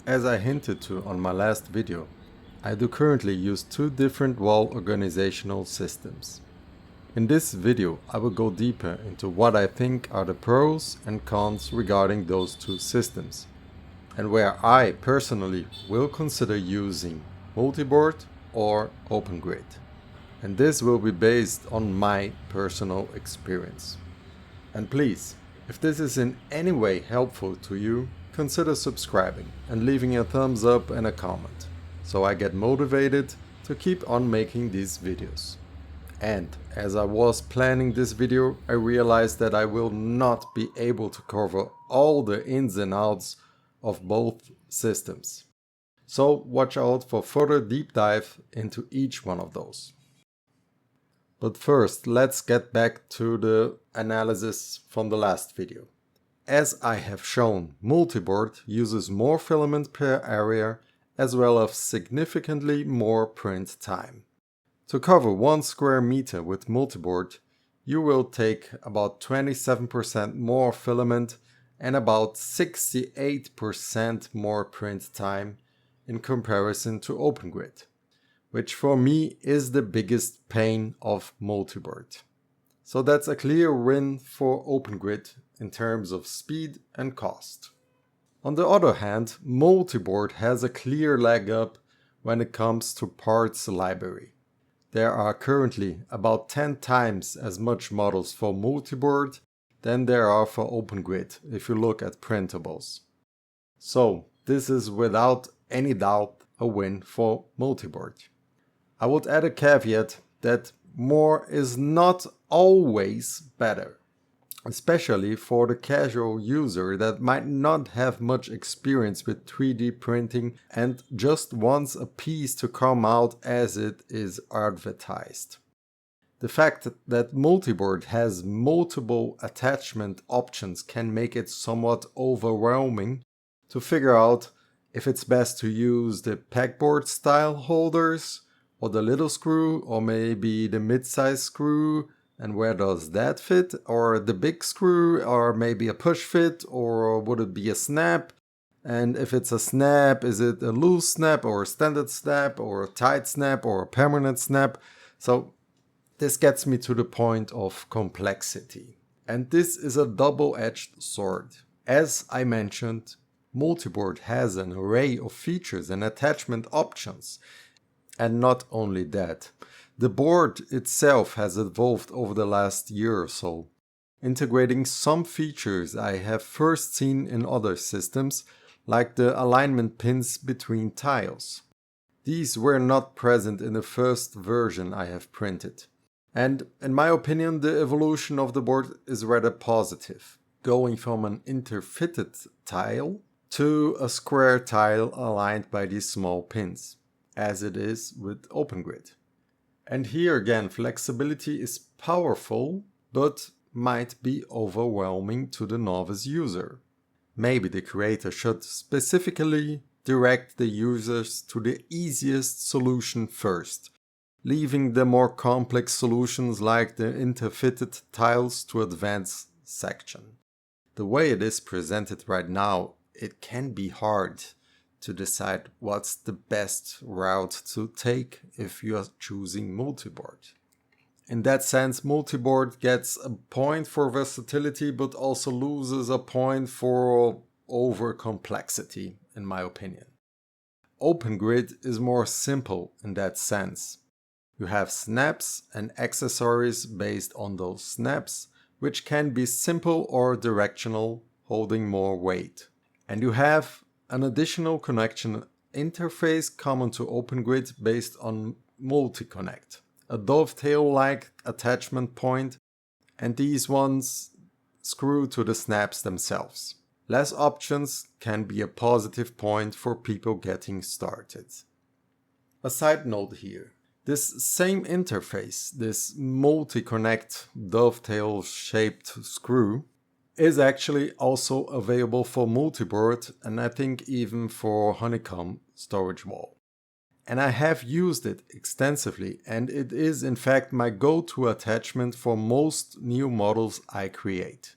As I hinted to on my last video, I do currently use two different wall organizational systems. In this video, I will go deeper into what I think are the pros and cons regarding those two systems, and where I personally will consider using Multiboard or OpenGrid. And this will be based on my personal experience. And please, if this is in any way helpful to you, consider subscribing and leaving a thumbs up and a comment, so I get motivated to keep on making these videos. And as I was planning this video, I realized that I will not be able to cover all the ins and outs of both systems. So watch out for further deep dive into each one of those. But first, let's get back to the analysis from the last video. As I have shown, Multiboard uses more filament per area as well as significantly more print time. To cover 1 square meter with Multiboard, you will take about 27% more filament and about 68% more print time in comparison to OpenGrid, which for me is the biggest pain of Multiboard. So that's a clear win for OpenGrid in terms of speed and cost. On the other hand, Multiboard has a clear leg up when it comes to parts library. There are currently about 10 times as much models for Multiboard than there are for OpenGrid if you look at printables. So this is without any doubt a win for Multiboard. I would add a caveat that more is not always better, especially for the casual user that might not have much experience with 3D printing and just wants a piece to come out as it is advertised. The fact that Multiboard has multiple attachment options can make it somewhat overwhelming to figure out if it's best to use the pegboard style holders or the little screw or maybe the mid-size screw, and where does that fit, or the big screw, or maybe a push fit, or would it be a snap? And if it's a snap, is it a loose snap or a standard snap or a tight snap or a permanent snap? So this gets me to the point of complexity. And this is a double-edged sword. As I mentioned, Multiboard has an array of features and attachment options. And not only that, the board itself has evolved over the last year or so, integrating some features I have first seen in other systems, like the alignment pins between tiles. These were not present in the first version I have printed. And in my opinion, the evolution of the board is rather positive, going from an interfitted tile to a square tile aligned by these small pins, as it is with OpenGrid. And here again, flexibility is powerful, but might be overwhelming to the novice user. Maybe the creator should specifically direct the users to the easiest solution first, leaving the more complex solutions like the interfitted tiles to advanced section. The way it is presented right now, it can be hard to decide what's the best route to take if you are choosing Multiboard. In that sense, Multiboard gets a point for versatility but also loses a point for over complexity, in my opinion. OpenGrid is more simple in that sense. You have snaps and accessories based on those snaps, which can be simple or directional, holding more weight. And you have an additional connection interface common to OpenGrid based on multi-connect, a dovetail-like attachment point, and these ones screw to the snaps themselves. Less options can be a positive point for people getting started. A side note here, this same interface, this multi-connect dovetail-shaped screw, is actually also available for Multiboard and I think even for honeycomb storage wall. And I have used it extensively and it is in fact my go-to attachment for most new models I create.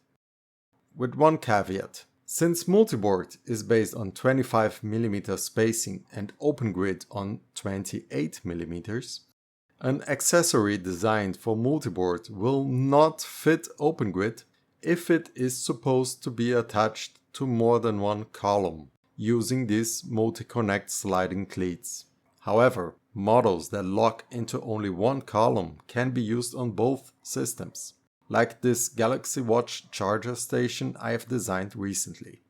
With one caveat, Since Multiboard is based on 25mm spacing and OpenGrid on 28mm, an accessory designed for Multiboard will not fit OpenGrid if it is supposed to be attached to more than one column using these multi-connect sliding cleats. However, models that lock into only one column can be used on both systems, like this Galaxy Watch charger station I have designed recently.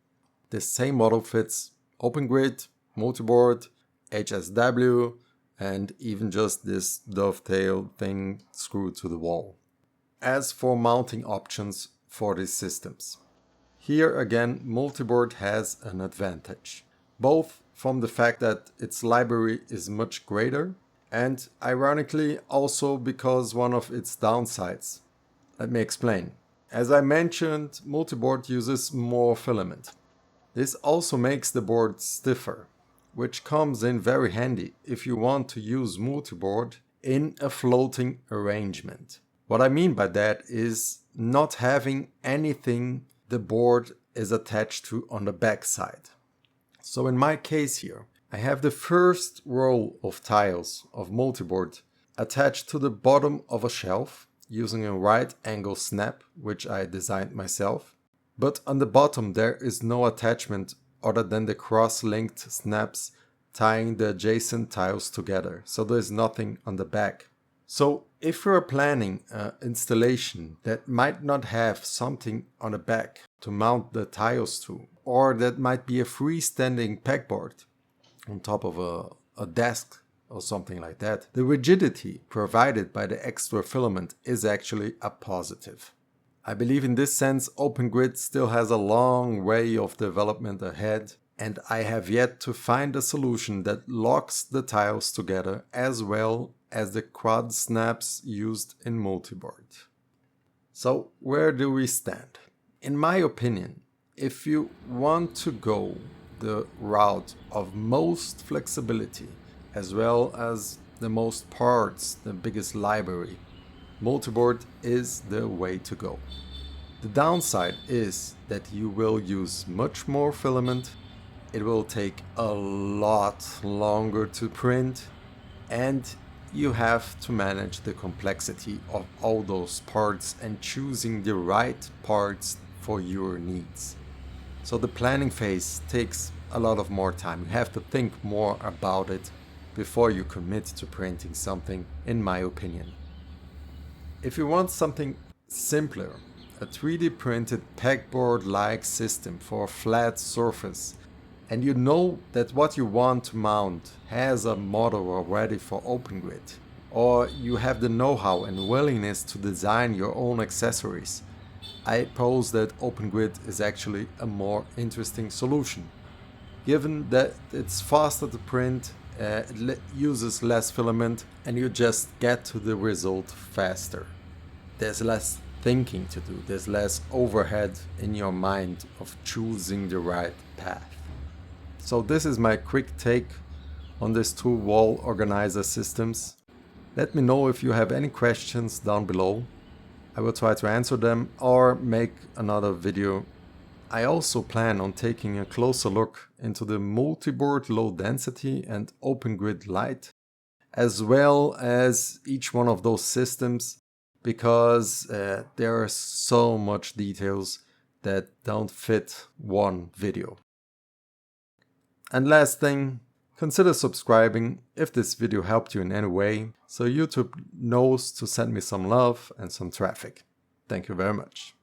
This same model fits OpenGrid, Multiboard, HSW, and even just this dovetail thing screwed to the wall. As for mounting options for these systems, here again Multiboard has an advantage, both from the fact that its library is much greater and ironically also because one of its downsides. Let me explain. As I mentioned, Multiboard uses more filament. This also makes the board stiffer, which comes in very handy if you want to use Multiboard in a floating arrangement. What I mean by that is not having anything the board is attached to on the back side. So in my case here, I have the first row of tiles of Multiboard attached to the bottom of a shelf using a right angle snap, which I designed myself. But on the bottom there is no attachment other than the cross-linked snaps tying the adjacent tiles together, so there's nothing on the back. So if you're planning an installation that might not have something on the back to mount the tiles to, or that might be a freestanding pegboard on top of a desk or something like that, the rigidity provided by the extra filament is actually a positive. I believe in this sense OpenGrid still has a long way of development ahead, and I have yet to find a solution that locks the tiles together as well as the quad snaps used in Multiboard. So where do we stand? In my opinion, if you want to go the route of most flexibility as well as the most parts, the biggest library, Multiboard is the way to go. The downside is that you will use much more filament, it will take a lot longer to print, and you have to manage the complexity of all those parts and choosing the right parts for your needs. So the planning phase takes a lot of more time. You have to think more about it before you commit to printing something, in my opinion. If you want something simpler, a 3D printed pegboard-like system for a flat surface, and you know that what you want to mount has a model already for OpenGrid, or you have the know-how and willingness to design your own accessories, I pose that OpenGrid is actually a more interesting solution. Given that it's faster to print, it uses less filament, and you just get to the result faster. There's less thinking to do, there's less overhead in your mind of choosing the right path. So this is my quick take on these two wall organizer systems. Let me know if you have any questions down below. I will try to answer them or make another video. I also plan on taking a closer look into the Multiboard low density and OpenGrid light, as well as each one of those systems, because there are so much details that don't fit one video. And last thing, consider subscribing if this video helped you in any way, so YouTube knows to send me some love and some traffic. Thank you very much.